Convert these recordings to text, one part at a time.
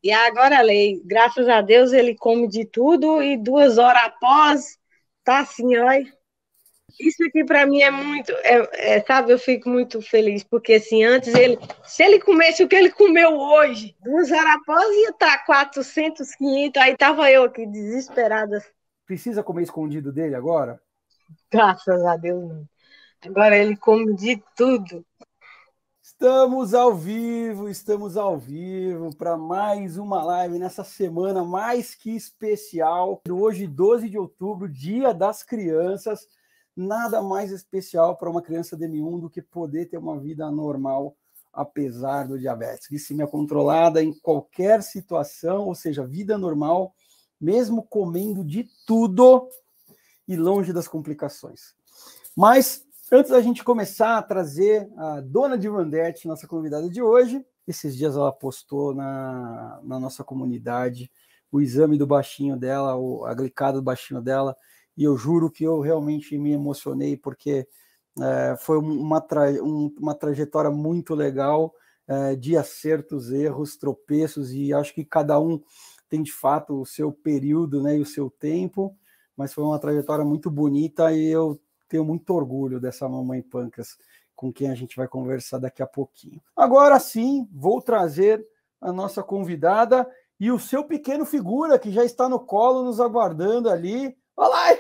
E agora, Lei, graças a Deus, ele come de tudo e 2 horas após, tá assim, olha. Isso aqui para mim é muito, sabe, eu fico muito feliz, porque assim, antes se ele comesse o que ele comeu hoje, 2 horas após ia estar 400, 500, aí tava eu aqui desesperada. Precisa comer escondido dele agora? Graças a Deus, não. Agora ele come de tudo. Estamos ao vivo para mais uma live nessa semana mais que especial. Hoje, 12 de outubro, Dia das Crianças. Nada mais especial para uma criança de M1 do que poder ter uma vida normal, apesar do diabetes. Glicemia controlada em qualquer situação, ou seja, vida normal, mesmo comendo de tudo e longe das complicações. Mas antes da gente começar a trazer a dona de Vandete, nossa convidada de hoje, esses dias ela postou na nossa comunidade o exame do baixinho dela, a glicada do baixinho dela, e eu juro que eu realmente me emocionei, porque foi uma trajetória muito legal, de acertos, erros, tropeços, e acho que cada um tem de fato o seu período, né, e o seu tempo, mas foi uma trajetória muito bonita e eu tenho muito orgulho dessa mamãe Pancas, com quem a gente vai conversar daqui a pouquinho. Agora sim, vou trazer a nossa convidada e o seu pequeno figura, que já está no colo, nos aguardando ali. Olha lá,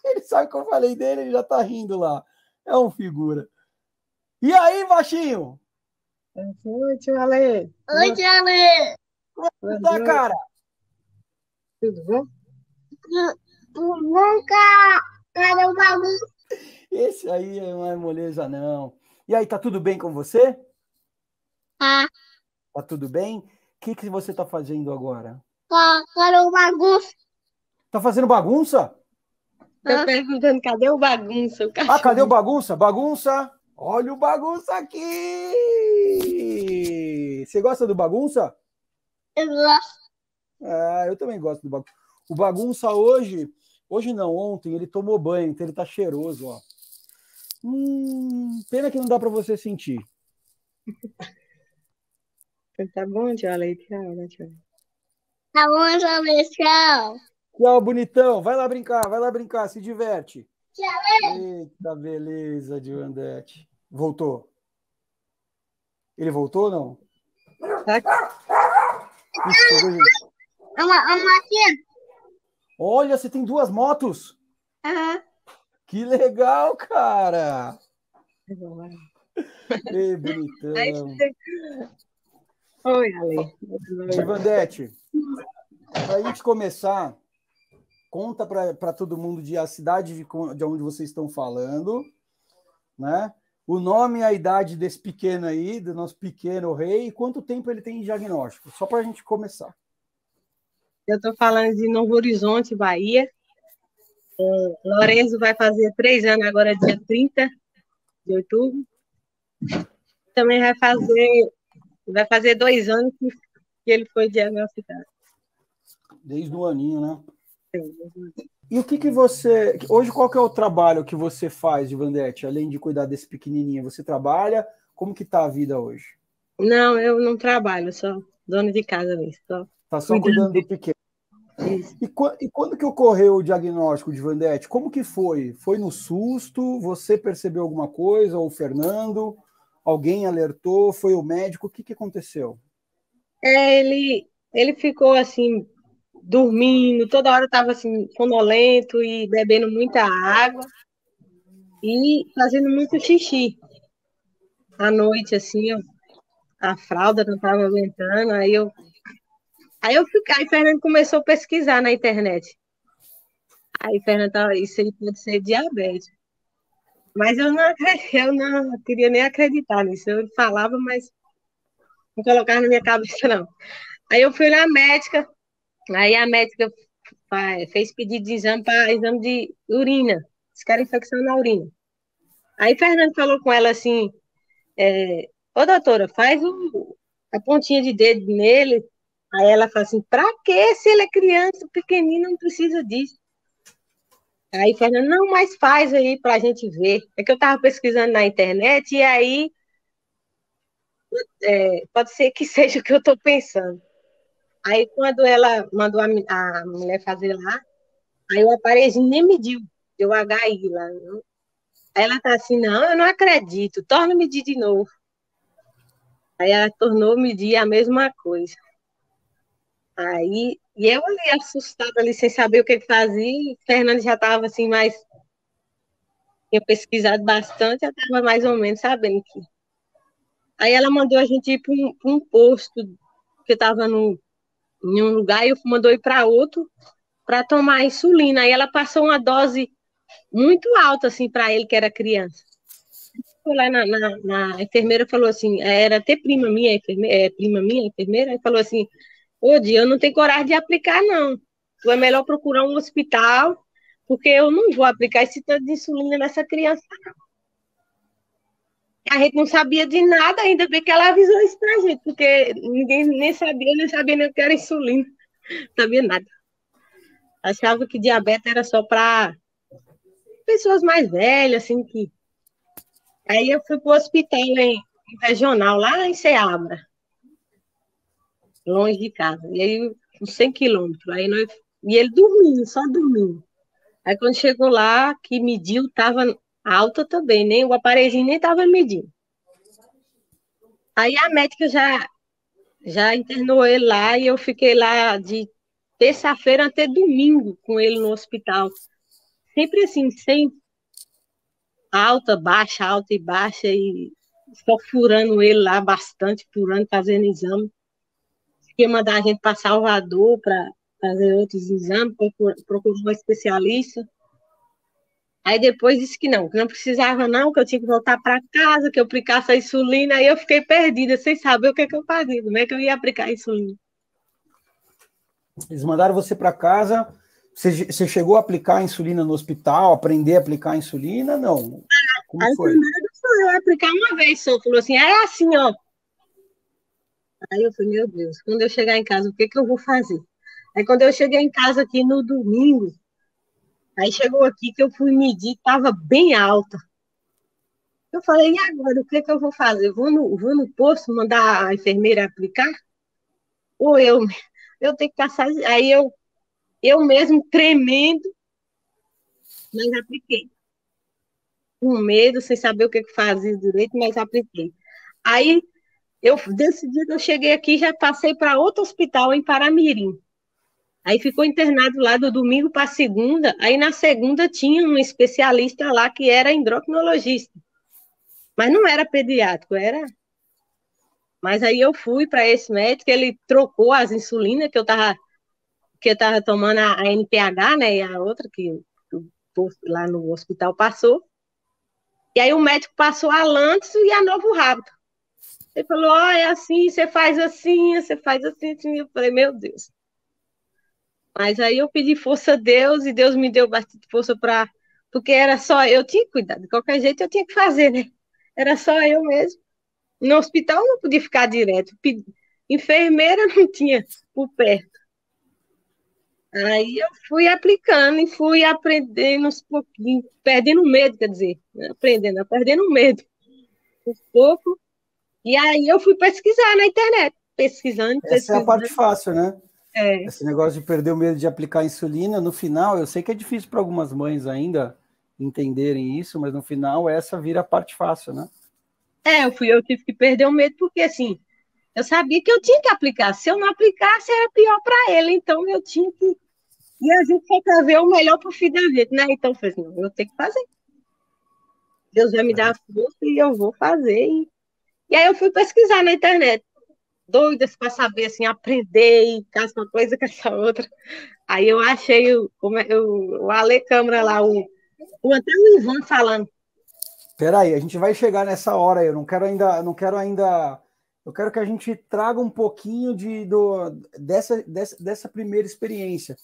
ele sabe que eu falei dele, ele já está rindo lá. É um figura. E aí, baixinho? Oi, tio Ale. Oi, Tiago! Como tá, cara? Tudo bom? Tu nunca cadê o bagulho? Esse aí não é moleza, não. E aí, tá tudo bem com você? Ah, Tá tudo bem? O que você está fazendo agora? cadê o bagulho? Tá fazendo bagunça? Tô perguntando cadê o bagunça, o Ah, cadê o cachorro? bagunça? Bagunça! Olha o bagunça aqui! Você gosta do bagunça? Eu gosto. Ah, eu também gosto do bagunça. O bagunça hoje não, ontem ele tomou banho, então ele tá cheiroso, ó. Pena que não dá para você sentir. Tá bom, tio Ale? Tchau, né, tio? Tá bom, Tiago, tchau. Tchau, bonitão. Vai lá brincar, se diverte. Tchau. Eita, beleza, de Andete. Voltou. Ele voltou ou não? Tá. Ixi, chegou, gente. Uma aqui. Olha, você tem 2 motos. Aham. Que legal, cara. Ei, Aí, bonitão. oi, Ale. Divandete, para a gente começar, conta para todo mundo a cidade de onde vocês estão falando, né? O nome e a idade desse pequeno aí, do nosso pequeno rei, e quanto tempo ele tem de diagnóstico, só para a gente começar. Eu tô falando de Novo Horizonte, Bahia. Lorenzo vai fazer 3 anos agora, dia 30 de outubro. Também vai fazer 2 anos que ele foi diagnosticado. Desde o aninho, né? E o que você... Hoje, qual que é o trabalho que você faz, Divandete, além de cuidar desse pequenininho? Você trabalha? Como que tá a vida hoje? Não, eu não trabalho, sou dona de casa mesmo. Só Tá só cuidando cuidando do pequeno. disso. E quando que ocorreu o diagnóstico de Vandete? Como que foi? Foi no susto? Você percebeu alguma coisa? Ou o Fernando? Alguém alertou? Foi o médico? O que aconteceu? Ele ficou assim, dormindo, toda hora estava assim, sonolento e bebendo muita água e fazendo muito xixi. À noite, assim, a fralda não estava aguentando, aí Fernando começou a pesquisar na internet. Aí Fernando tava, isso aí pode ser diabetes. Mas eu não queria nem acreditar nisso. Eu falava, mas não colocava na minha cabeça, não. Aí eu fui na médica, aí a médica fez pedido de exame para exame de urina. Disse que era infecção na urina. Aí Fernando falou com ela assim, ô doutora, a pontinha de dedo nele. Aí ela falou assim, pra quê? Se ele é criança, pequenino, não precisa disso. Aí Fernando, não, mas faz aí pra gente ver. É que eu tava pesquisando na internet e aí pode ser que seja o que eu tô pensando. Aí, quando ela mandou a mulher fazer lá, aí o aparelhinho nem mediu, deu HI lá. Aí ela tá assim, não, eu não acredito, torna a medir de novo. Aí ela tornou medir a mesma coisa. Aí, e eu ali assustada ali, sem saber o que fazia, e o Fernando já estava assim, mais, tinha pesquisado bastante, já estava mais ou menos sabendo que. Aí ela mandou a gente ir para um posto, que estava em um lugar, e eu mandou ir para outro, para tomar insulina. Aí ela passou uma dose muito alta, assim, para ele, que era criança. Foi lá na enfermeira, falou assim, era até prima minha, prima minha, enfermeira, e falou assim, ô, Di, eu não tenho coragem de aplicar, não. Tu é melhor procurar um hospital, porque eu não vou aplicar esse tanto de insulina nessa criança. A gente não sabia de nada, ainda bem que ela avisou isso pra gente, porque ninguém nem sabia nem o que era insulina, não sabia nada. Achava que diabetes era só para pessoas mais velhas, assim, que... Aí eu fui pro hospital regional, lá em Ceabra, longe de casa. E aí, uns 100 quilômetros. Aí nós... E ele dormindo, só dormindo. Aí quando chegou lá, que mediu, estava alta também, nem o aparelhinho nem estava medindo. Aí a médica já internou ele lá e eu fiquei lá de terça-feira até domingo com ele no hospital. Sempre assim, sem alta e baixa, e só furando ele lá bastante, furando, fazendo exame. Ia mandar a gente para Salvador para fazer outros exames, procurar um especialista. Aí depois disse que não precisava não, que eu tinha que voltar para casa, que eu aplicasse a insulina, aí eu fiquei perdida, sem saber o que eu fazia, como é que eu ia aplicar a insulina. Eles mandaram você para casa, você chegou a aplicar a insulina no hospital, aprender a aplicar a insulina? Não. Como A foi? enfermeira deixou eu aplicar uma vez só, falou assim, é assim, ó. Aí eu falei, meu Deus, quando eu chegar em casa, o que eu vou fazer? Aí quando eu cheguei em casa aqui no domingo, aí chegou aqui que eu fui medir, estava bem alta. Eu falei, e agora, o que eu vou fazer? Eu vou no posto mandar a enfermeira aplicar? Ou eu tenho que passar. Aí eu mesmo tremendo, mas apliquei. Com medo, sem saber o que fazia direito, mas apliquei. Aí, desse dia que eu cheguei aqui, já passei para outro hospital em Paramirim. Aí ficou internado lá do domingo para segunda. Aí na segunda tinha um especialista lá que era endocrinologista. Mas não era pediátrico, era. Mas aí eu fui para esse médico, ele trocou as insulinas que eu tava tomando a NPH, né? E a outra que o posto lá no hospital passou. E aí o médico passou a Lantus e a Novo Rápido. Ele falou, ó, é assim, você faz assim, você faz assim, assim. Eu falei, meu Deus. Mas aí eu pedi força a Deus e Deus me deu bastante força para... Porque era só eu tinha que cuidar. De qualquer jeito eu tinha que fazer, né? Era só eu mesmo. No hospital eu não podia ficar direto. Enfermeira não tinha por perto. Aí eu fui aplicando e fui aprendendo uns pouquinhos, perdendo medo, quer dizer, perdendo medo, um pouco. E aí eu fui pesquisar na internet, Essa é a parte pesquisando. fácil, né? É, Esse negócio de perder o medo de aplicar insulina, no final, eu sei que é difícil para algumas mães ainda entenderem isso, mas no final essa vira a parte fácil, né? eu tive que perder o medo, porque assim, eu sabia que eu tinha que aplicar. Se eu não aplicasse, era pior para ele, então eu tinha que. E a gente só quer ver o melhor para o filho da gente, né? Então eu falei, não, eu tenho que fazer. Deus vai me dar a força e eu vou fazer. E aí eu fui pesquisar na internet, doidas para saber, assim, aprender e caso uma coisa com essa outra. Aí eu achei o Ale Câmara lá, até o Ivan falando. Peraí, a gente vai chegar nessa hora aí. Eu quero que a gente traga um pouquinho dessa primeira experiência.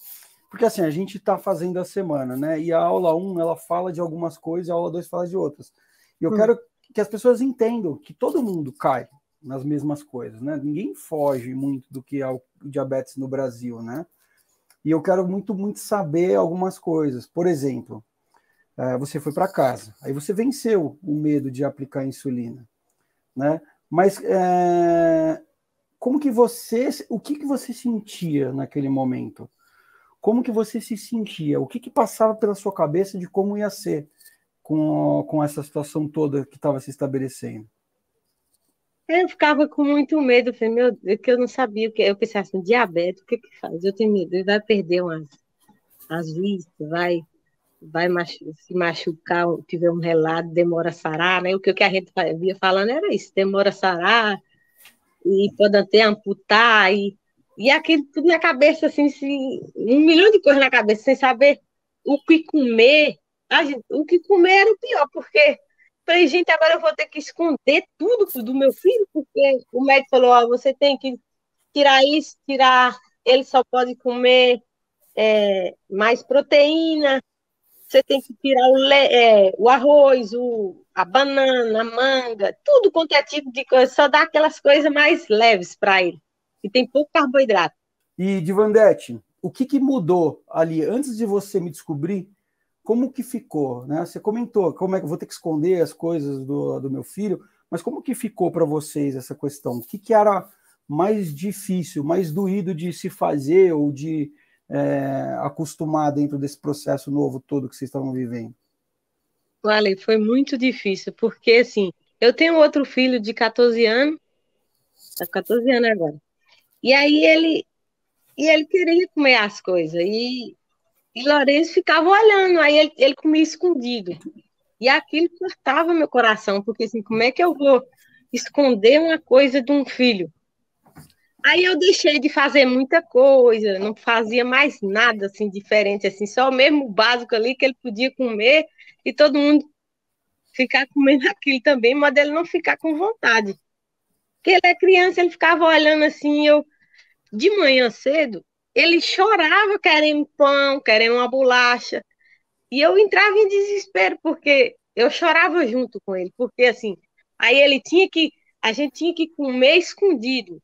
Porque assim, a gente está fazendo a semana, né? E a aula 1, ela fala de algumas coisas, e a aula 2 fala de outras. E eu quero que as pessoas entendam que todo mundo cai nas mesmas coisas, né? Ninguém foge muito do que é o diabetes no Brasil, né? E eu quero muito, muito saber algumas coisas. Por exemplo, você foi para casa, aí você venceu o medo de aplicar insulina, né? Mas o que você sentia naquele momento? Como que você se sentia? O que passava pela sua cabeça de como ia ser com essa situação toda que estava se estabelecendo? Eu ficava com muito medo, falei, meu Deus, que eu não sabia o que. Eu pensava assim, diabetes, o que que faz? Eu tenho medo, ele vai perder as vistas, se machucar, tiver um relado, demora a sarar, né? O que a gente via falando era isso, demora a sarar, e pode até amputar, e aquilo tudo na cabeça, assim, um milhão de coisas na cabeça, sem saber o que comer. O que comer era o pior, porque falei, gente, agora eu vou ter que esconder tudo do meu filho, porque o médico falou, ó, você tem que tirar isso, tirar, ele só pode comer mais proteína, você tem que tirar o arroz, a banana, a manga, tudo quanto é tipo de coisa, só dá aquelas coisas mais leves para ele, e tem pouco carboidrato. E, Divandete, o que mudou ali antes de você me descobrir? Como que ficou, né? Você comentou, como é que eu vou ter que esconder as coisas do meu filho, mas como que ficou para vocês essa questão? O que era mais difícil, mais doído de se fazer ou de acostumar dentro desse processo novo todo que vocês estavam vivendo? Olha, foi muito difícil, porque assim, eu tenho outro filho de 14 anos, tá com 14 anos agora. E aí ele queria comer as coisas, e Lourenço ficava olhando, aí ele comia escondido. E aquilo cortava meu coração, porque assim, como é que eu vou esconder uma coisa de um filho? Aí eu deixei de fazer muita coisa, não fazia mais nada assim diferente, assim, só o mesmo básico ali que ele podia comer e todo mundo ficar comendo aquilo também, mas ele não ficar com vontade. Porque ele é criança, ele ficava olhando assim, eu de manhã cedo, ele chorava querendo pão, querendo uma bolacha, e eu entrava em desespero porque eu chorava junto com ele, porque assim, aí a gente tinha que comer escondido.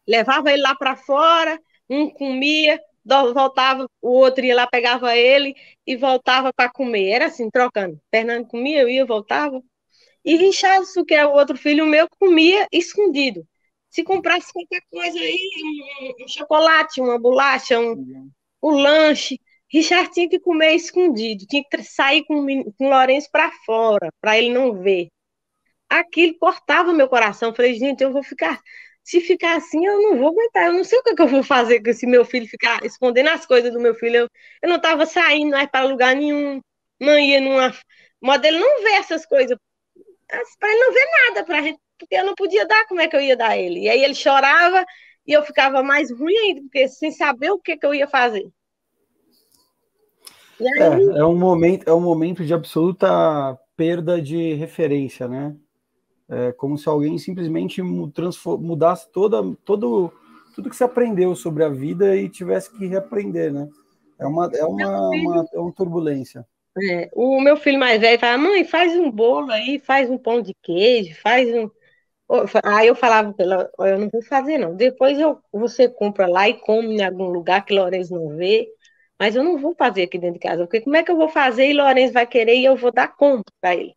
Levava ele lá para fora, um comia, voltava, o outro ia lá, pegava ele e voltava para comer. Era assim, trocando. Fernando comia, eu ia, voltava. E Richardson, que é o outro filho meu, comia escondido. Se comprasse qualquer coisa aí, um chocolate, uma bolacha, um lanche, Richard tinha que comer escondido, tinha que sair com o Lourenço para fora, para ele não ver. Aquilo cortava meu coração. Eu falei, gente, eu vou ficar. Se ficar assim, eu não vou aguentar. Eu não sei o que eu vou fazer com esse meu filho ficar escondendo as coisas do meu filho. Eu não estava saindo mais para lugar nenhum, não ia numa. Modelo não vê essas coisas. Para ele não ver nada, pra gente, porque eu não podia dar, como é que eu ia dar ele? E aí ele chorava e eu ficava mais ruim ainda, porque sem saber o que eu ia fazer. E aí, É um momento de absoluta perda de referência, né? É como se alguém simplesmente mudasse tudo que você aprendeu sobre a vida e tivesse que reaprender, né? É uma turbulência. o meu filho mais velho fala, mãe, faz um bolo aí, faz um pão de queijo, faz um. Aí eu falava para ela, "Ó, eu não vou fazer, não. Depois você compra lá e come em algum lugar que Lourenço não vê, mas eu não vou fazer aqui dentro de casa, porque como é que eu vou fazer e Lourenço vai querer e eu vou dar conta para ele?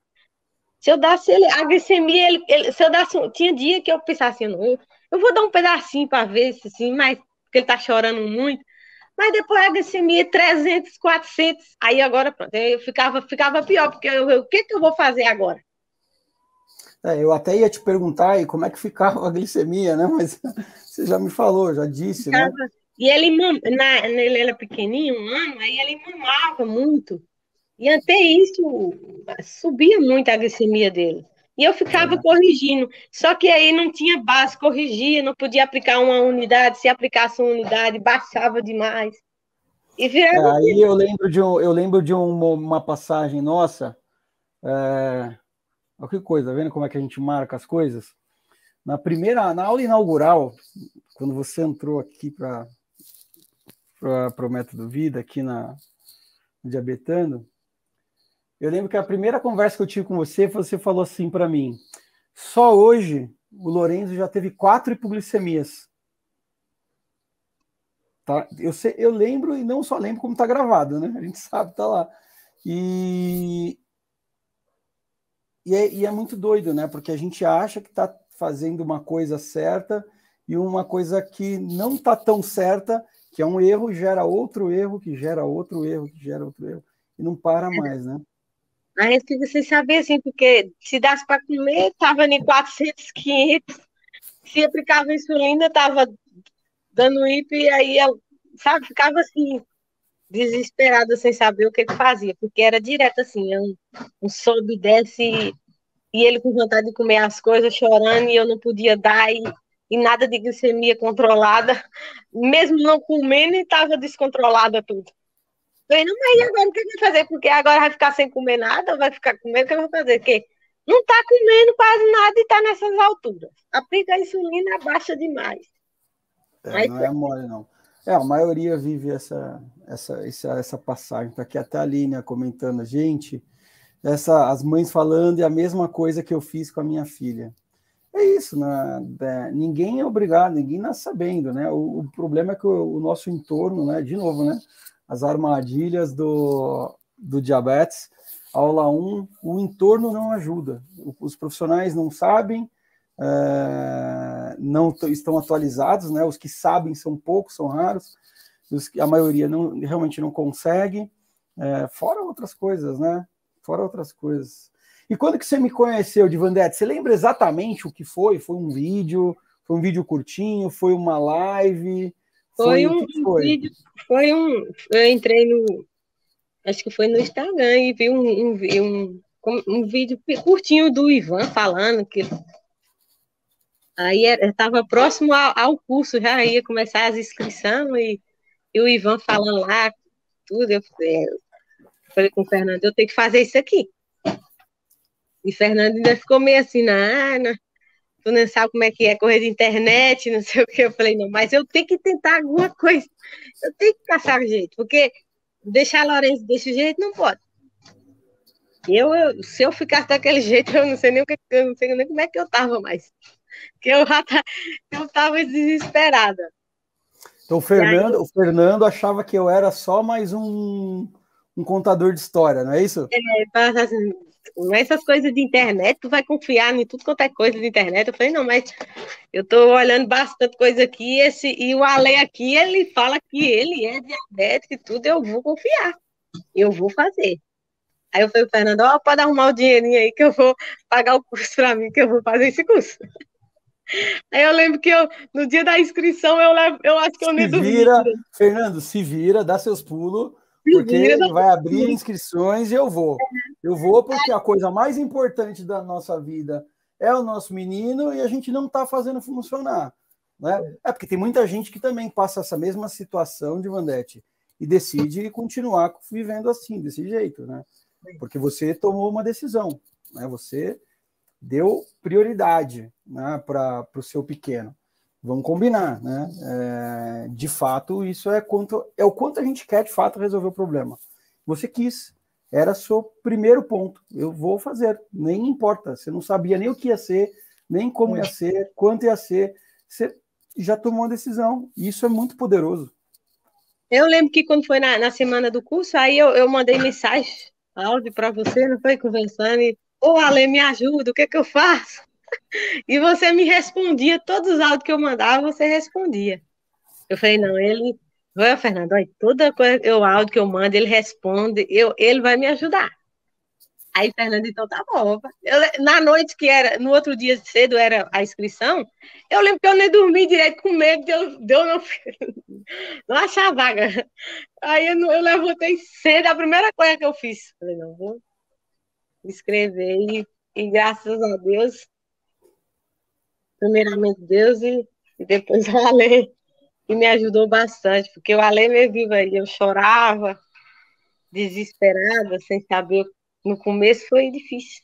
Se eu dasse ele, a glicemia, se eu dasse, tinha dia que eu pensava assim, não, eu vou dar um pedacinho para ver se assim, mas porque ele tá chorando muito, mas depois a glicemia 300, 400, aí agora pronto, eu ficava pior, porque o que que eu vou fazer agora? Eu até ia te perguntar aí como é que ficava a glicemia, né? Mas você já me falou, já disse, né? E ele era pequenininho, 1 ano, aí ele mamava muito. E até isso subia muito a glicemia dele. E eu ficava corrigindo. Só que aí não tinha base, corrigia, não podia aplicar uma unidade. Se aplicasse uma unidade, baixava demais. E virava. Aí eu lembro de uma passagem nossa. Olha que coisa, tá vendo como é que a gente marca as coisas? Na aula inaugural, quando você entrou aqui para o Método Vida, aqui na Diabetando, eu lembro que a primeira conversa que eu tive com você falou assim para mim: só hoje o Lourenço já teve 4 hipoglicemias. Tá? Eu lembro, e não só lembro, como está gravado, né? A gente sabe, tá lá. E é muito doido, né? Porque a gente acha que está fazendo uma coisa certa e uma coisa que não está tão certa, que é um erro, gera outro erro, que gera outro erro, que gera outro erro, e não para mais, né? A gente fica sem saber, assim, porque se desse para comer, tava em 400, 500. Se aplicava insulina, tava dando hipo, e aí eu, sabe, ficava assim, desesperada, sem saber o que que fazia, porque era direto assim, um sobe e desce, e ele com vontade de comer as coisas, chorando, e eu não podia dar, e nada de glicemia controlada, mesmo não comendo, e estava descontrolada tudo. Falei, não, mas agora o que eu vou fazer? Porque agora vai ficar sem comer nada, ou vai ficar comendo, o que eu vou fazer? Porque não está comendo quase nada e está nessas alturas. Aplica a insulina, abaixa demais. Aí, Não é mole, não. A maioria vive essa passagem. Está aqui até a Aline comentando, gente, as mães falando e a mesma coisa que eu fiz com a minha filha. É isso, né? Ninguém é obrigado, ninguém nasce sabendo, né? O problema é que o nosso entorno, né? De novo, né? As armadilhas do diabetes, aula 1, o entorno não ajuda. Os profissionais não sabem, não estão atualizados, né? Os que sabem são poucos, são raros, a maioria realmente não consegue, fora outras coisas, né? Fora outras coisas. E quando que você me conheceu, Divandete? Você lembra exatamente o que foi? Foi um vídeo curtinho? Foi uma live? foi O um que foi? vídeo, eu entrei acho que foi no Instagram e vi um vídeo curtinho do Ivan falando que aí estava próximo ao curso, já ia começar as inscrições e o Ivan falando lá, tudo, eu falei com o Fernando, eu tenho que fazer isso aqui. E o Fernando ainda ficou meio assim, não, tu não sabe como é que é correr de internet, não sei o que. Eu falei, não, mas eu tenho que tentar alguma coisa. Eu tenho que caçar o jeito, porque deixar a Lourenço desse jeito não pode. Se eu ficasse daquele jeito, eu não sei nem eu não sei nem como é que eu tava mais. Porque eu tava desesperada. Então o Fernando achava que eu era só mais um contador de história, não é isso? Assim, essas coisas de internet, tu vai confiar em tudo quanto é coisa de internet. Eu falei, não, mas eu tô olhando bastante coisa aqui, e o Ale aqui, ele fala que ele é diabético e tudo, eu vou confiar, eu vou fazer. Aí eu falei, Fernando, pode arrumar o dinheirinho aí que eu vou pagar o curso para mim, que eu vou fazer esse curso. Aí eu lembro que no dia da inscrição, eu acho que eu nem dormi. Fernando, se vira, dá seus pulos, Se porque vira, ele vai abrir inscrições e eu vou. Eu vou porque a coisa mais importante da nossa vida é o nosso menino e a gente não está fazendo funcionar. Né? Porque tem muita gente que também passa essa mesma situação de Vandete e decide continuar vivendo assim, desse jeito, né? Porque você tomou uma decisão, né? Você deu prioridade, né, para o seu pequeno. Vamos combinar, né? De fato, isso é o quanto a gente quer de fato resolver o problema. Você quis, era seu primeiro ponto. Eu vou fazer, nem importa. Você não sabia nem o que ia ser, nem como ia ser, quanto ia ser. Você já tomou a decisão. E isso é muito poderoso. Eu lembro que quando foi na semana do curso, aí eu mandei mensagem, áudio para você, não foi conversando, e, Ale, me ajuda, o que é que eu faço? E você me respondia, todos os áudios que eu mandava, você respondia. Eu falei, não, vai, Fernando, olha, toda coisa, o áudio que eu mando, ele responde, ele vai me ajudar. Aí, Fernando, então tá bom. Na noite que era, no outro dia cedo era a inscrição, eu lembro que eu nem dormi direito com medo de eu não achar vaga. Aí eu levantei cedo, a primeira coisa que eu fiz. Falei, não, vou me inscrever e graças a Deus, primeiramente Deus e depois o Ale, que me ajudou bastante, porque o Ale me viu aí, eu chorava, desesperada, sem saber. No começo foi difícil.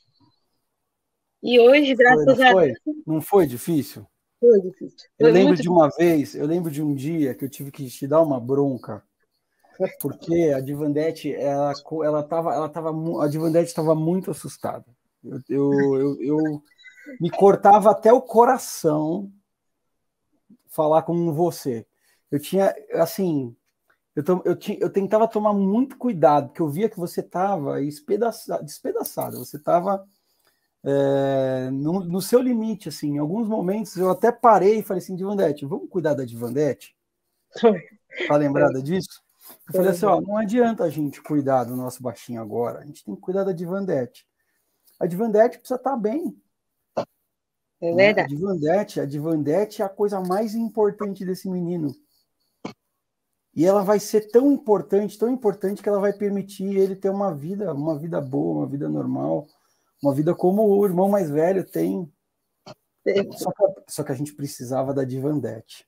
E hoje, graças a Deus. Não foi difícil? Foi difícil. Eu lembro de uma vez, eu lembro de um dia que eu tive que te dar uma bronca, porque a Divandete, a Divandete estava muito assustada. Eu me cortava até o coração falar com você. Eu tinha, assim, eu tentava tomar muito cuidado, porque eu via que você estava despedaçada, você estava no seu limite, assim, em alguns momentos eu até parei e falei assim, Divandete, vamos cuidar da Divandete? Tá lembrada disso? Eu falei assim, ó, não adianta a gente cuidar do nosso baixinho agora, a gente tem que cuidar da Divandete. A Divandete precisa estar bem. É Né? verdade. A Divandete é a coisa mais importante desse menino. E ela vai ser tão importante que ela vai permitir ele ter uma vida boa, uma vida normal, uma vida como o irmão mais velho tem. Só que a gente precisava da Divandete.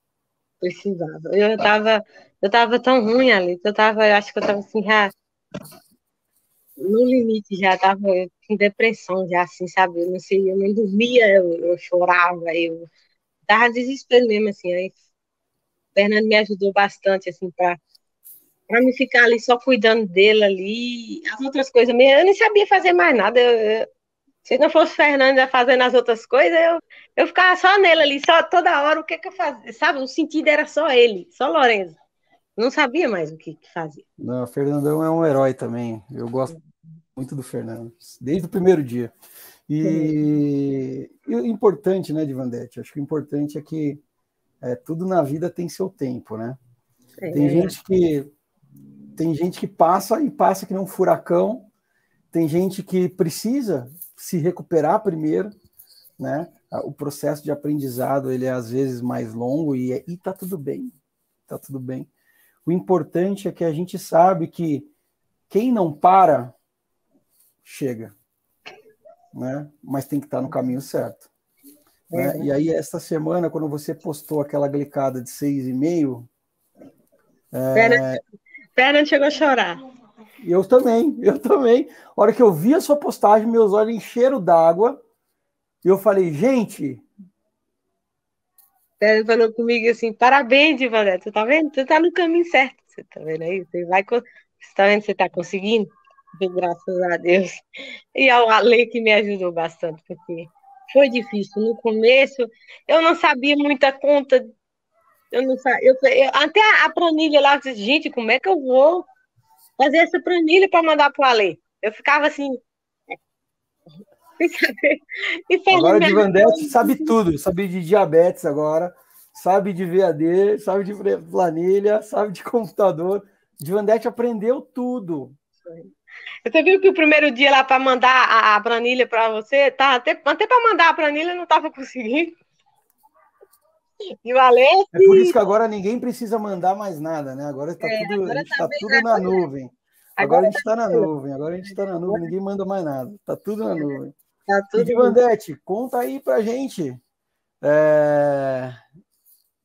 Precisava. Eu tava tão ruim ali, eu acho que eu tava assim, já no limite, já tava com depressão, já assim, sabe? Eu não sei, eu não dormia, eu chorava, eu tava desespero mesmo, assim. Aí o Fernando me ajudou bastante, assim, para me ficar ali só cuidando dele ali. As outras coisas, eu nem sabia fazer mais nada. Se não fosse o Fernando já fazendo as outras coisas, eu ficava só nele ali, só toda hora o que eu fazia, sabe? O sentido era só ele, só Lourenço. Não sabia mais o que fazia. Não, o Fernandão é um herói também. Eu gosto muito do Fernando, desde o primeiro dia. E o importante, né, Divandete? Acho que o importante é que tudo na vida tem seu tempo, né? Tem gente que passa e passa que nem um furacão. Tem gente que precisa se recuperar primeiro, né? O processo de aprendizado ele é às vezes mais longo e tá tudo bem, tá tudo bem. O importante é que a gente sabe que quem não para chega, né? Mas tem que estar no caminho certo. Né? E aí, esta semana, quando você postou aquela glicada de 6,5, Fernando chegou a chorar. eu também. A hora que eu vi a sua postagem, meus olhos encheram d'água, e eu falei, gente... Fernando falou comigo assim, parabéns, Divalé, tu tá vendo? Tu tá no caminho certo. Você tá vendo aí? Você tá vendo que você tá conseguindo? Graças a Deus. E ao Ale que me ajudou bastante, porque foi difícil. No começo, eu não sabia muita conta. Eu não sabia. Até a planilha lá, eu disse, gente, como é que eu vou fazer essa planilha para mandar pro Ale? Eu ficava assim, sem saber. E Fernando Agora o me Divandete ajudou. sabe tudo, sabe de diabetes agora, sabe de VAD, sabe de planilha, sabe de computador. Divandete aprendeu tudo. Você viu que o primeiro dia lá para mandar a planilha para você, tá, até para mandar a planilha não estava conseguindo. E o Alê, É por isso que agora ninguém precisa mandar mais nada, né? Agora está tudo, a agora gente tá está bem, tudo na nuvem. Agora a agora gente está na nuvem, agora a gente está na nuvem, ninguém manda mais nada, está tudo na nuvem. tá E tudo Divandete, conta aí pra gente.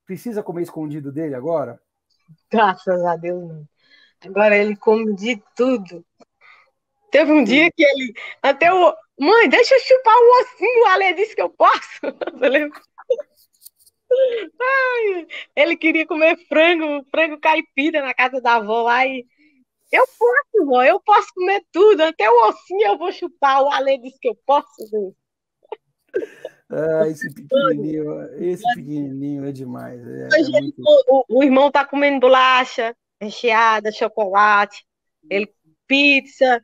Precisa comer escondido dele agora? graças a Deus, não. Agora ele come de tudo. Teve um dia que ele até o mãe, deixa eu chupar o ossinho, o Ale disse que eu posso. Ele queria comer frango caipira na casa da avó lá e eu posso, vó, eu posso comer tudo, até o ossinho eu vou chupar. O Ale disse que eu posso. Esse pequenininho é demais. É Hoje muito. o irmão tá comendo bolacha recheada, chocolate, ele pizza,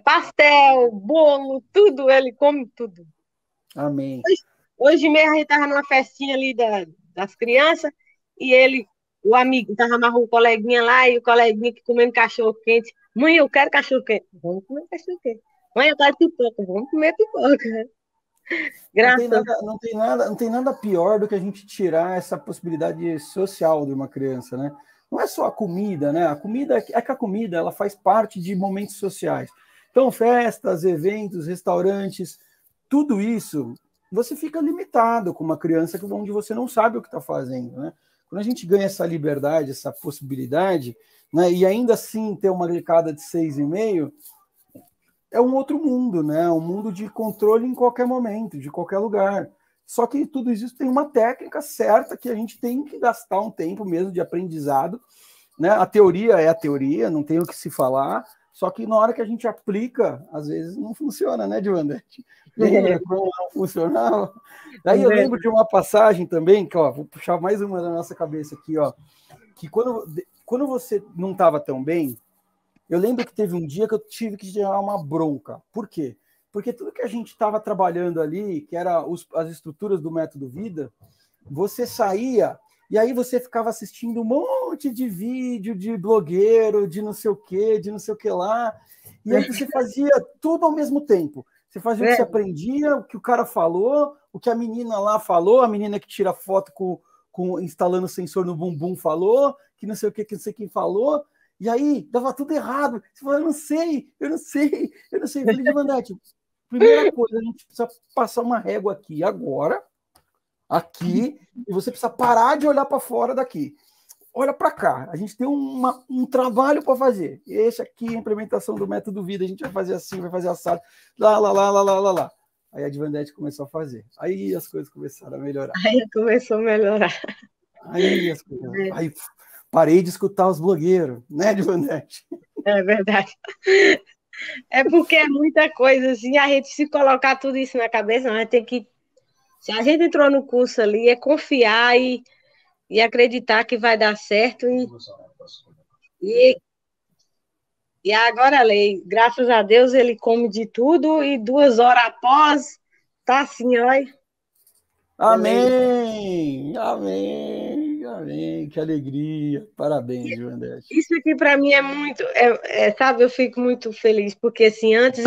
pastel, bolo, tudo, ele come tudo. Amém. Hoje mesmo a gente tava numa festinha ali das crianças e ele, o amigo, tava mais um coleguinha lá e o coleguinha que comendo cachorro quente. Mãe, eu quero cachorro quente. Vamos comer cachorro quente. Mãe, eu quero pipoca. Vamos comer pipoca. Não tem Graças. nada, não tem nada, não tem nada pior do que a gente tirar essa possibilidade social de uma criança, né? Não é só a comida, né? A comida é que a comida ela faz parte de momentos sociais. Então, festas, eventos, restaurantes, tudo isso você fica limitado com uma criança onde você não sabe o que está fazendo, né? Quando a gente ganha essa liberdade, essa possibilidade, né? E ainda assim ter uma glicada de 6,5, é um outro mundo, né? Um mundo de controle em qualquer momento, de qualquer lugar. Só que tudo isso tem uma técnica certa que a gente tem que gastar um tempo mesmo de aprendizado, né? A teoria é a teoria, não tem o que se falar, só que na hora que a gente aplica, às vezes não funciona, né, Divandete? Lembra como não funcionava? Daí eu lembro de uma passagem também, que ó, vou puxar mais uma da nossa cabeça aqui, ó, que quando você não estava tão bem, eu lembro que teve um dia que eu tive que tirar uma bronca. Por quê? porque tudo que a gente estava trabalhando ali, que era as estruturas do método Vida, você saía e aí você ficava assistindo um monte de vídeo de blogueiro, de não sei o quê, de não sei o que lá, e aí você fazia tudo ao mesmo tempo. Você fazia o que você aprendia, o que o cara falou, o que a menina lá falou, a menina que tira foto instalando sensor no bumbum falou, que não sei o que não sei quem falou, e aí dava tudo errado. Você falou, eu não sei. Eu falei, Divandete, primeira coisa, a gente precisa passar uma régua aqui agora, aqui, e você precisa parar de olhar para fora daqui. Olha para cá, a gente tem um trabalho para fazer. Esse aqui é a implementação do método Vida, a gente vai fazer assim, vai fazer assado, lá. Aí a Divandete começou a fazer. Aí as coisas começaram a melhorar. Aí começou a melhorar. Aí parei de escutar os blogueiros, né, Divandete? É verdade. É porque é muita coisa, assim, a gente se colocar tudo isso na cabeça, nós tem que... Se a gente entrou no curso ali, é confiar e acreditar que vai dar certo. E agora a lei, graças a Deus, ele come de tudo e 2 horas após, tá assim, olha. Amém! Que alegria! Parabéns, Divandete. Isso aqui para mim é muito, sabe, eu fico muito feliz, porque assim, antes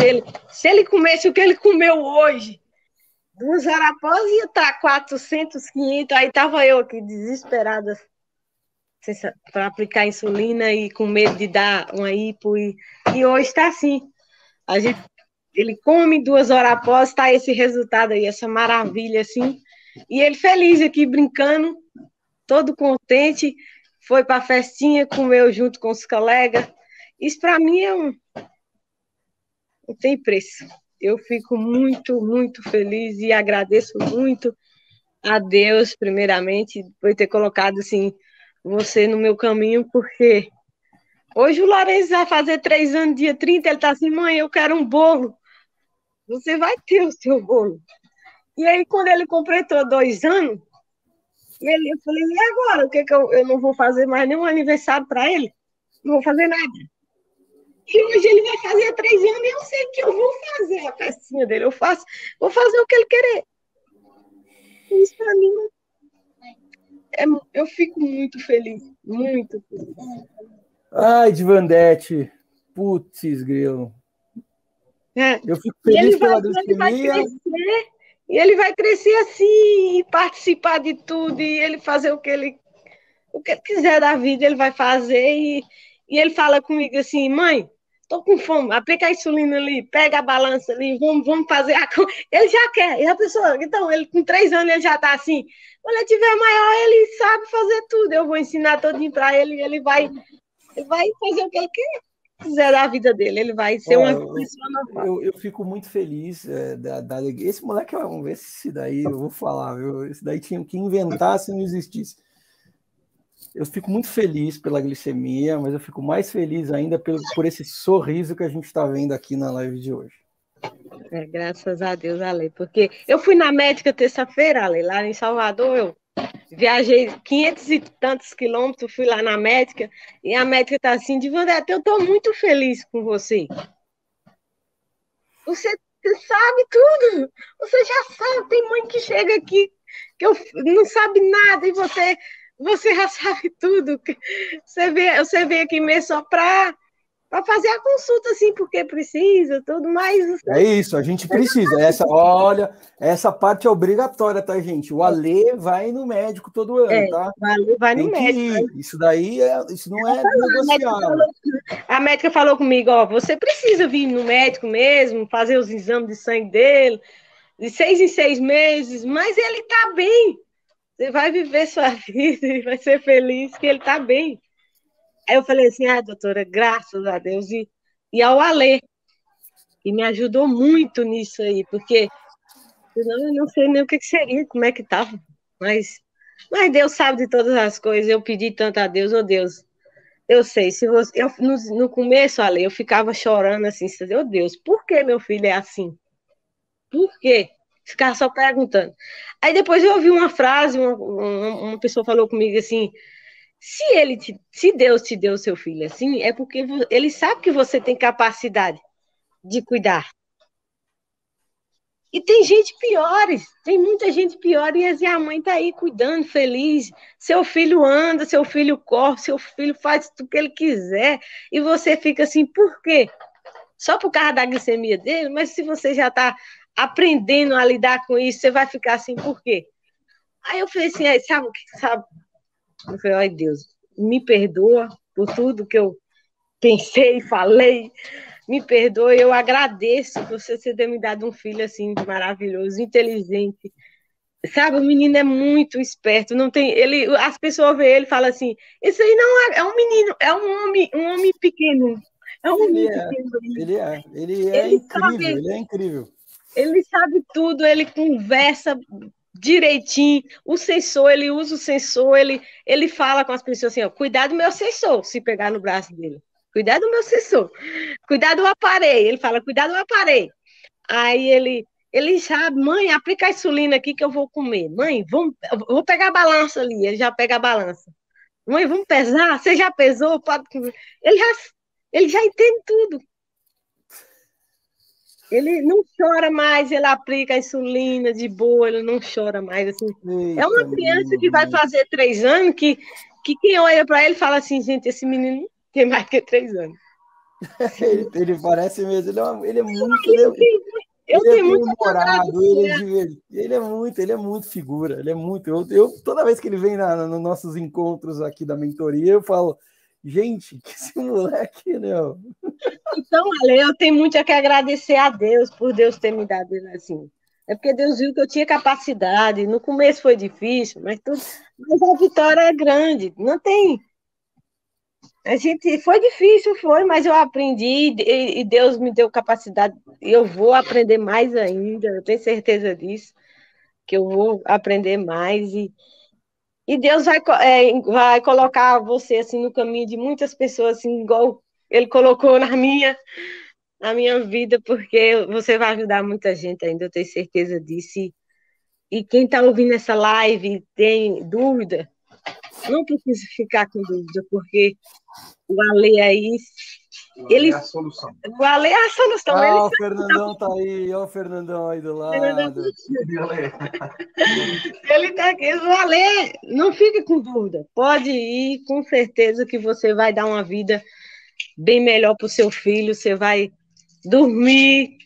se ele comesse o que ele comeu hoje, 2 horas após ia estar 400, 500, aí tava eu aqui desesperada para aplicar insulina e com medo de dar uma hipo, e hoje está assim. Ele come 2 horas após, está esse resultado aí, essa maravilha assim, e ele feliz aqui brincando, todo contente, foi para a festinha, comeu junto com os colegas. Isso para mim não tem preço. Eu fico muito, muito feliz e agradeço muito a Deus, primeiramente, por ter colocado assim, você no meu caminho, porque hoje o Lourenço vai fazer 3 anos, dia 30, ele está assim, mãe, eu quero um bolo. Você vai ter o seu bolo. E aí, quando ele completou 2 anos, eu falei, e agora? O que eu não vou fazer mais nenhum aniversário para ele? Não vou fazer nada. E hoje ele vai fazer 3 anos e eu sei que eu vou fazer a festinha dele. Vou fazer o que ele querer. Isso para mim, eu fico muito feliz. Muito feliz. Ai, Divandete. Putz, grilo. Eu fico feliz pela glicemia. E ele vai crescer assim, e participar de tudo, e ele fazer o que ele quiser da vida, ele vai fazer. E ele fala comigo assim, mãe, tô com fome, aplica a insulina ali, pega a balança ali, vamos fazer a coisa. Ele já quer. E a pessoa, então, ele com 3 anos, ele já tá assim. Quando ele tiver maior, ele sabe fazer tudo. Eu vou ensinar todinho para ele, e ele vai fazer o que ele quiser da vida dele. Ele vai ser uma pessoa normal. Eu fico muito feliz da alegria. Esse moleque, vamos ver se esse daí, eu vou falar, viu? Esse daí tinha que inventar se não existisse. Eu fico muito feliz pela glicemia, mas eu fico mais feliz ainda por esse sorriso que a gente está vendo aqui na live de hoje. Graças a Deus, Ale, porque eu fui na médica terça-feira, Ale, lá em Salvador, eu viajei 500 e tantos quilômetros, fui lá na médica, e a médica tá assim, Divandete, eu tô muito feliz com você. Você sabe tudo, você já sabe, tem mãe que chega aqui que não sabe nada, e você já sabe tudo. Você vem aqui mesmo só para fazer a consulta, assim, porque precisa, tudo mais. É isso, a gente precisa. Essa parte é obrigatória, tá, gente? O Alê vai no médico todo ano, tá? O Alê vai no médico. Isso daí isso não é negociável. A médica falou comigo, ó, você precisa vir no médico mesmo, fazer os exames de sangue dele, de 6 em 6 meses, mas ele tá bem. Você vai viver sua vida e vai ser feliz que ele tá bem. Aí eu falei assim, doutora, graças a Deus. E ao Alê, que me ajudou muito nisso aí, porque senão eu não sei nem o que seria, como é que estava. Mas Deus sabe de todas as coisas. Eu pedi tanto a Deus, Deus, eu sei, se você. No começo, Alê, eu ficava chorando assim, Deus, por que meu filho é assim? Por quê? Ficava só perguntando. Aí depois eu ouvi uma frase, uma pessoa falou comigo assim, se Deus te deu seu filho assim, é porque ele sabe que você tem capacidade de cuidar. E tem gente piores, tem muita gente pior, e a mãe tá aí cuidando, feliz. Seu filho anda, seu filho corre, seu filho faz tudo que ele quiser, e você fica assim, por quê? Só por causa da glicemia dele? Mas se você já está aprendendo a lidar com isso, você vai ficar assim, por quê? Aí eu falei assim, sabe o que sabe? Eu falei, ai Deus, me perdoa por tudo que eu pensei, falei, me perdoe, eu agradeço por você ter me dado um filho assim maravilhoso, inteligente. Sabe, o menino é muito esperto, não tem, ele, as pessoas veem ele e falam assim, isso aí não é, é um menino, é um homem pequeno, é um Ele homem é, pequeno. ele é Ele incrível, sabe, ele é incrível. ele sabe tudo, ele conversa direitinho, o sensor, ele usa o sensor, ele fala com as pessoas assim, ó, cuidado do meu sensor, se pegar no braço dele, cuidado do meu sensor, cuidado do aparelho, ele fala, cuidado do aparelho. Aí ele sabe, mãe, aplica a insulina aqui que eu vou comer. Mãe, eu vou pegar a balança ali. Ele já pega a balança. Mãe, vamos pesar? Você já pesou? Pode... Ele, já, ele já entende tudo. Ele não chora mais, ele aplica a insulina de boa, ele não chora mais. Assim. É Eita, uma criança que vai menino. fazer 3 anos que quem olha para ele fala assim, gente, esse menino tem mais que 3 anos. Ele parece mesmo, ele é muito, Eu ele é tenho bem muito a humorado, agradecer. ele é muito figura, ele é muito. Toda vez que ele vem nos nossos encontros aqui da mentoria, eu falo, gente, que esse moleque, né? Então, Ale, eu tenho muito a que agradecer a Deus por Deus ter me dado ele assim. É porque Deus viu que eu tinha capacidade. No começo foi difícil, mas a vitória é grande. Não tem. A gente foi difícil, foi, mas eu aprendi e Deus me deu capacidade. E eu vou aprender mais ainda. Eu tenho certeza disso, que eu vou aprender mais e Deus vai colocar você assim no caminho de muitas pessoas assim, igual Ele colocou na minha vida, porque você vai ajudar muita gente ainda, eu tenho certeza disso. E quem está ouvindo essa live e tem dúvida, não precisa ficar com dúvida, porque o Ale aí, ele, É a solução. o Ale é a solução. Ele Ah, o Fernandão tá aí, ó, o Fernandão aí do lado. ele tá aqui. O Ale, não fique com dúvida. Pode ir, com certeza que você vai dar uma vida bem melhor para o seu filho, você vai dormir,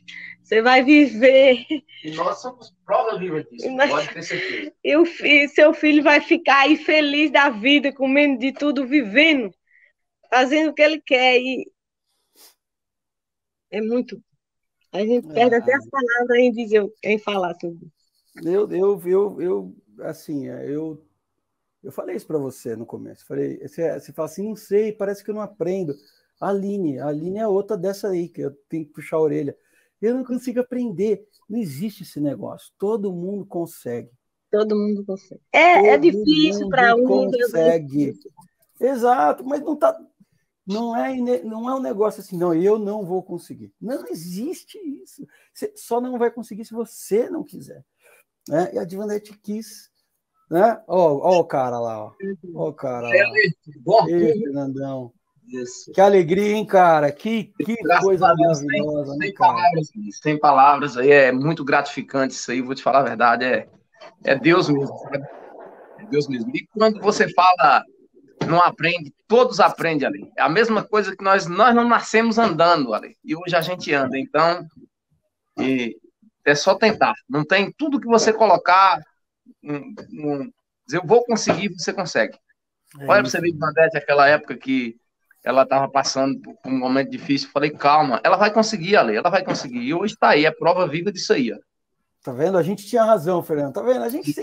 você vai viver. E nós somos prova viva disso, pode ter certeza. E seu filho vai ficar aí feliz da vida, comendo de tudo, vivendo, fazendo o que ele quer. E é muito. A gente perde até as palavras em dizer, em falar sobre isso. Assim, eu falei isso para você no começo. Falei, você fala assim, não sei, parece que eu não aprendo. A Aline é outra dessa aí, que eu tenho que puxar a orelha. Eu não consigo aprender. Não existe esse negócio. Todo mundo consegue. Todo mundo consegue. É difícil para um. Consegue. Exato, mas não é um negócio assim, não, eu não vou conseguir. Não existe isso. Você só não vai conseguir se você não quiser. Né? E a Divanete quis. Né? Ó o cara lá. Ó o cara lá. Ei, Fernandão. Isso. Que alegria, hein, cara? Que coisa maravilhosa, né, cara? Sem palavras, aí é muito gratificante isso aí, vou te falar a verdade, é Deus mesmo, sabe? É Deus mesmo. E quando você fala, não aprende, todos aprendem ali. É a mesma coisa que nós não nascemos andando ali, e hoje a gente anda, então é só tentar. Não tem tudo que você colocar, eu vou conseguir, você consegue. Olha para você ver, Vandete, aquela época que ela estava passando por um momento difícil, eu falei, calma, ela vai conseguir, Ale, ela vai conseguir. E hoje está aí, é prova viva disso aí. Ó. Tá vendo? A gente tinha razão, Fernando. Tá vendo? A gente,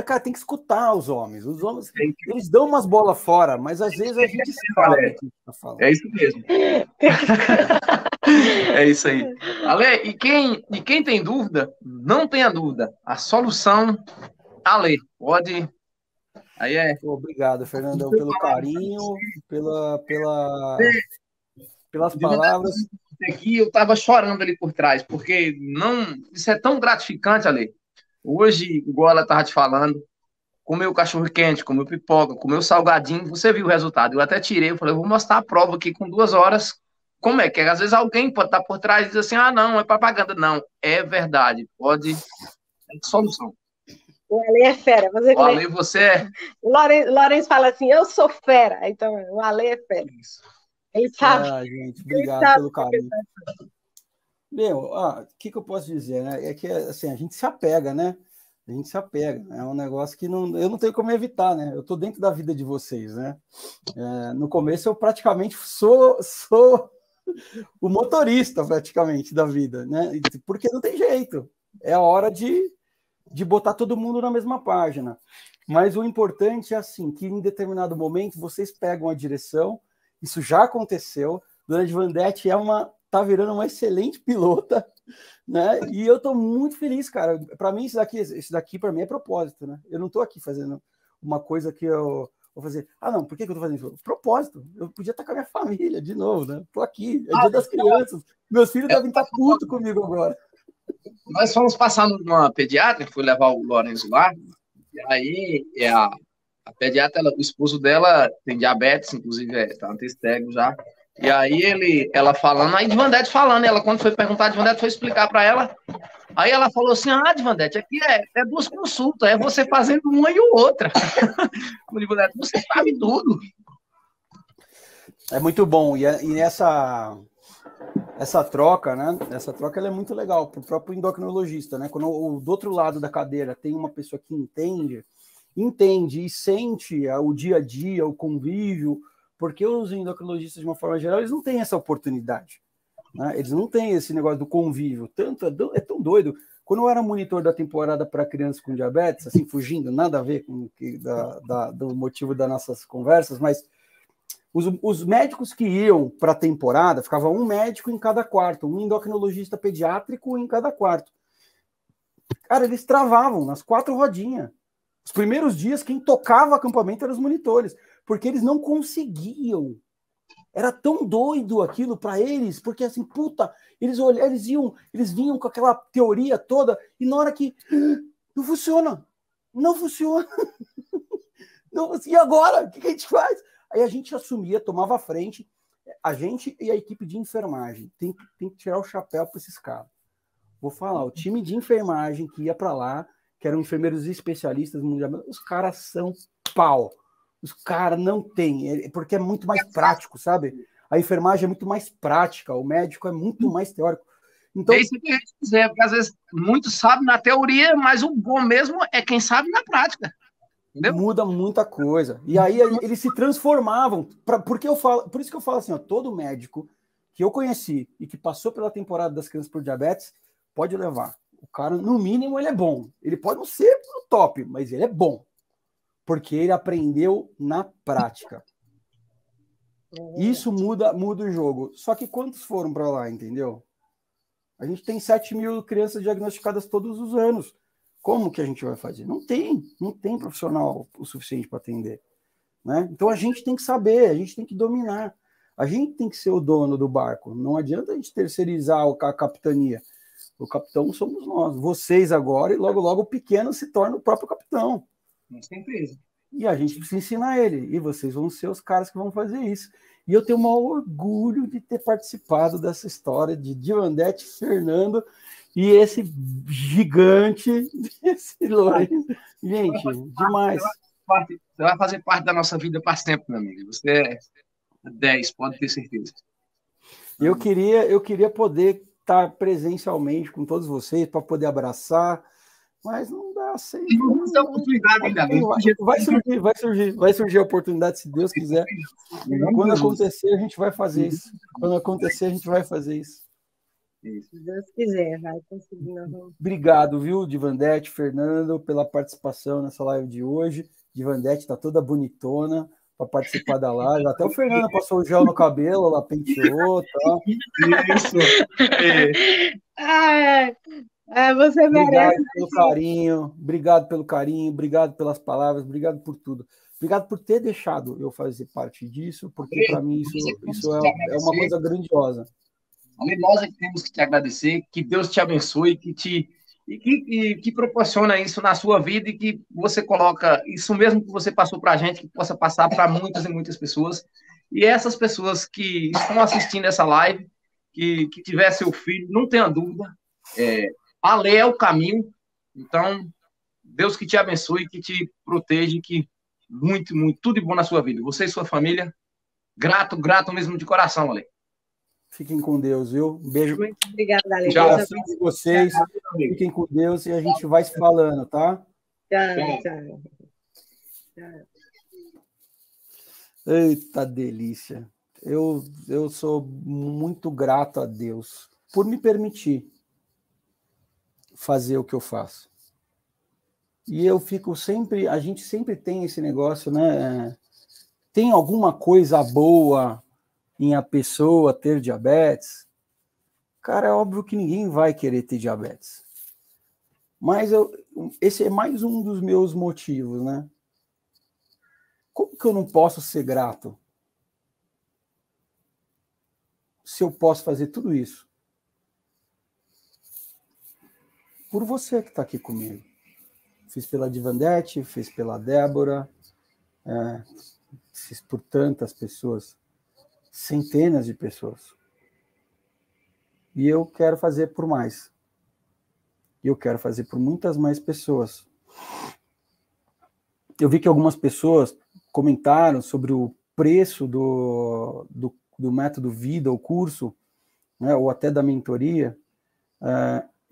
cara, tem que escutar os homens. Os homens, eles dão umas bolas fora, mas às vezes a gente sabe o que tá falando. É isso mesmo. É isso aí. Ale, e quem tem dúvida, não tenha dúvida. A solução, Ale, pode... Aí Obrigado, Fernandão, pelo carinho, pelas palavras. Aqui eu estava chorando ali por trás, porque isso é tão gratificante, Ale. Hoje, igual ela estava te falando, comeu cachorro quente, comeu pipoca, comeu salgadinho, você viu o resultado. Eu até tirei, eu falei, eu vou mostrar a prova aqui com 2 horas como é que é? Às vezes alguém pode estar por trás e dizer assim, ah, não, é propaganda. Não, é verdade, pode, é solução. O Ale é fera. Você, O Ale, você é... O Lourenço fala assim, eu sou fera. Então, o Ale é fera. Isso. Ele sabe. Gente, obrigado pelo carinho. Meu, o que eu posso dizer, né? É que, assim, a gente se apega, né? A gente se apega. É um negócio que eu não tenho como evitar, né? Eu tô dentro da vida de vocês, né? No começo, eu praticamente sou o motorista, praticamente, da vida, né? Porque não tem jeito. É a hora de botar todo mundo na mesma página. Mas o importante é, assim, que em determinado momento, vocês pegam a direção. Isso já aconteceu. Dona Divandete tá virando uma excelente pilota, né? E eu tô muito feliz, cara. Para mim, isso daqui para mim é propósito, né? Eu não tô aqui fazendo uma coisa que eu vou fazer. Ah, não, por que eu tô fazendo isso? Propósito. Eu podia estar com a minha família de novo, né? Tô aqui, é dia das crianças. Meus filhos devem estar putos comigo agora. Nós fomos passar numa pediatra, fui levar o Lourenço lá, e aí a pediatra, o esposo dela tem diabetes, inclusive tá antestego já. E aí ela falando, aí Divandete falando, ela quando foi perguntar, Divandete foi explicar para ela, aí ela falou assim, Divandete, aqui é 2 consultas, é você fazendo uma e outra. Divandete, você sabe tudo. É muito bom, e essa troca, né? Essa troca ela é muito legal para o próprio endocrinologista, né? Quando do outro lado da cadeira tem uma pessoa que entende e sente o dia a dia, o convívio, porque os endocrinologistas, de uma forma geral, eles não têm essa oportunidade, né? Eles não têm esse negócio do convívio. É tão doido. Quando eu era monitor da temporada para crianças com diabetes, assim, fugindo, nada a ver com do motivo das nossas conversas, mas os médicos que iam para a temporada, ficava um médico em cada quarto, um endocrinologista pediátrico em cada quarto. Cara, eles travavam nas 4 rodinhas. Os primeiros dias, quem tocava acampamento eram os monitores, porque eles não conseguiam. Era tão doido aquilo para eles, porque assim, puta, eles vinham com aquela teoria toda, e na hora que não funciona. Não, e agora? O que a gente faz? Aí a gente assumia, tomava a frente, a gente e a equipe de enfermagem. Tem que tirar o chapéu para esses caras. Vou falar, o time de enfermagem que ia para lá, que eram enfermeiros especialistas mundiais, os caras são pau. Os caras não têm, porque é muito mais prático, sabe? A enfermagem é muito mais prática, o médico é muito mais teórico. Então, é isso que eu ia dizer, porque às vezes muitos sabem na teoria, mas o bom mesmo é quem sabe na prática. Entendeu? Muda muita coisa. E aí eles se transformavam. Por isso que eu falo assim, ó, todo médico que eu conheci e que passou pela temporada das crianças por diabetes, pode levar. O cara, no mínimo, ele é bom. Ele pode não ser no top, mas ele é bom. Porque ele aprendeu na prática. Isso muda o jogo. Só que quantos foram para lá, entendeu? A gente tem 7.000 crianças diagnosticadas todos os anos. Como que a gente vai fazer? Não tem profissional o suficiente para atender, né? Então a gente tem que saber, a gente tem que dominar, a gente tem que ser o dono do barco. Não adianta a gente terceirizar a capitania. O capitão somos nós, vocês agora, e logo logo o pequeno se torna o próprio capitão. Com certeza. E a gente precisa ensinar ele, e vocês vão ser os caras que vão fazer isso. E eu tenho o maior orgulho de ter participado dessa história de Divandete, Fernando e esse gigante desse Lourenço. Gente, demais. Você vai fazer parte da nossa vida para sempre, meu amigo. Você é 10, pode ter certeza. Eu queria poder estar presencialmente com todos vocês para poder abraçar, mas não dá sem. Essa oportunidade ainda bem. Vai surgir a oportunidade, se Deus quiser. Quando acontecer, a gente vai fazer isso. Se Deus quiser, vai conseguir. Obrigado, viu, Divandete, Fernando, pela participação nessa live de hoje. Divandete está toda bonitona para participar da live. Até o Fernando passou o gel no cabelo, ela penteou, tá? Isso. Você merece. Obrigado pelo carinho, obrigado pelas palavras, obrigado por tudo. Obrigado por ter deixado eu fazer parte disso, porque para mim isso é uma coisa grandiosa. Nós é que temos que te agradecer, que Deus te abençoe, que proporciona isso na sua vida e que você coloca isso mesmo que você passou para a gente, que possa passar para muitas e muitas pessoas. E essas pessoas que estão assistindo essa live, que tiver seu filho, não tenha dúvida, a lei é o caminho. Então, Deus que te abençoe, que te proteja, que muito, muito, tudo de bom na sua vida. Você e sua família, grato, grato mesmo de coração, Ale. Fiquem com Deus, viu? Um beijo. Muito obrigada, Ale. Tchau. Deus De vocês. amigo. Fiquem com Deus e a gente vai se falando, tá? abençoe. Tchau, tchau. Eita delícia. Eu sou muito grato a Deus por me permitir fazer o que eu faço. E eu fico sempre, a gente sempre tem esse negócio, né? Tem alguma coisa boa em a pessoa ter diabetes? Cara, é óbvio que ninguém vai querer ter diabetes. Mas esse é mais um dos meus motivos, né? Como que eu não posso ser grato? Se eu posso fazer tudo isso? Por você que está aqui comigo. Fiz pela Divandete, fiz pela Débora, fiz por tantas pessoas, centenas de pessoas. E eu quero fazer por mais. E eu quero fazer por muitas mais pessoas. Eu vi que algumas pessoas comentaram sobre o preço do método Vida, o curso, né, ou até da mentoria.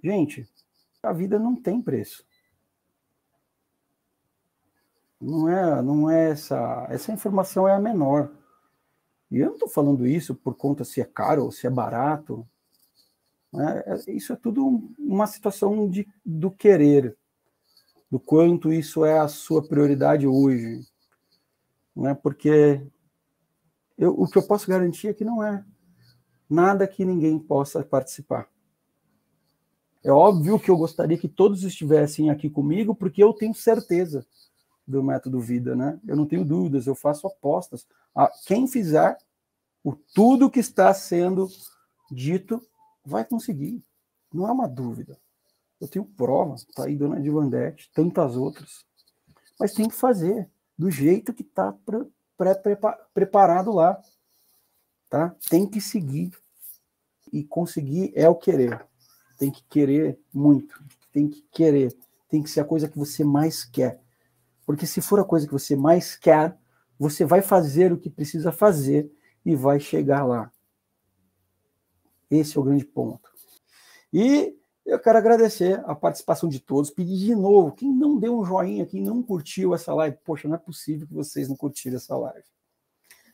Gente, a vida não tem preço. Não é essa informação é a menor. E eu não estou falando isso por conta se é caro ou se é barato. Né? Isso é tudo uma situação do querer, do quanto isso é a sua prioridade hoje. Né? Porque o que eu posso garantir é que não é nada que ninguém possa participar. É óbvio que eu gostaria que todos estivessem aqui comigo, porque eu tenho certeza do método Vida, né? Eu não tenho dúvidas, eu faço apostas. Quem fizer tudo que está sendo dito vai conseguir. Não é uma dúvida. Eu tenho prova, tá aí Dona Divandete, tantas outras. Mas tem que fazer do jeito que está preparado lá. Tá? Tem que seguir. E conseguir é o querer. Tem que querer muito. Tem que querer. Tem que ser a coisa que você mais quer. Porque se for a coisa que você mais quer, você vai fazer o que precisa fazer e vai chegar lá. Esse é o grande ponto. E eu quero agradecer a participação de todos, pedir de novo, quem não deu um joinha, quem não curtiu essa live, poxa, não é possível que vocês não curtiram essa live.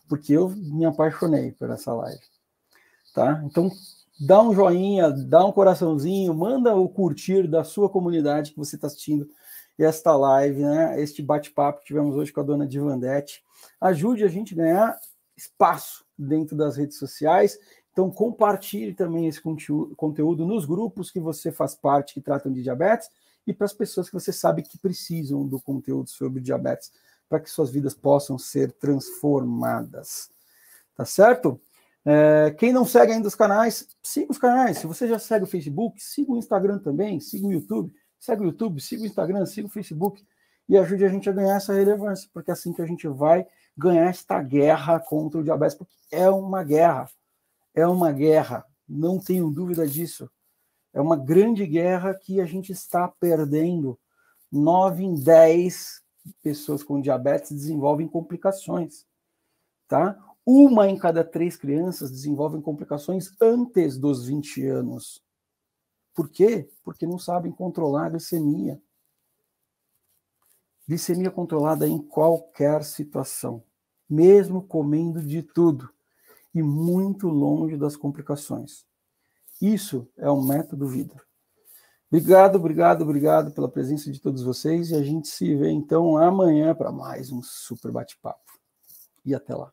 Porque eu me apaixonei por essa live. Tá? Então, dá um joinha, dá um coraçãozinho, manda o curtir da sua comunidade que você está assistindo esta live, né? Este bate-papo que tivemos hoje com a Dona Divandete. Ajude a gente a ganhar espaço dentro das redes sociais. Então, compartilhe também esse conteúdo nos grupos que você faz parte, que tratam de diabetes, e para as pessoas que você sabe que precisam do conteúdo sobre diabetes, para que suas vidas possam ser transformadas. Tá certo? Quem não segue ainda os canais, siga os canais. Se você já segue o Facebook, siga o Instagram também, siga o YouTube. Segue o YouTube, siga o Instagram, siga o Facebook e ajude a gente a ganhar essa relevância, porque é assim que a gente vai ganhar esta guerra contra o diabetes, porque é uma guerra, não tenho dúvida disso. É uma grande guerra que a gente está perdendo. 9 em 10 pessoas com diabetes desenvolvem complicações, tá? 1 em cada 3 crianças desenvolvem complicações antes dos 20 anos. Por quê? Porque não sabem controlar a glicemia. Glicemia controlada em qualquer situação, mesmo comendo de tudo, e muito longe das complicações. Isso é o método Vida. Obrigado pela presença de todos vocês, e a gente se vê então amanhã para mais um super bate-papo. E até lá.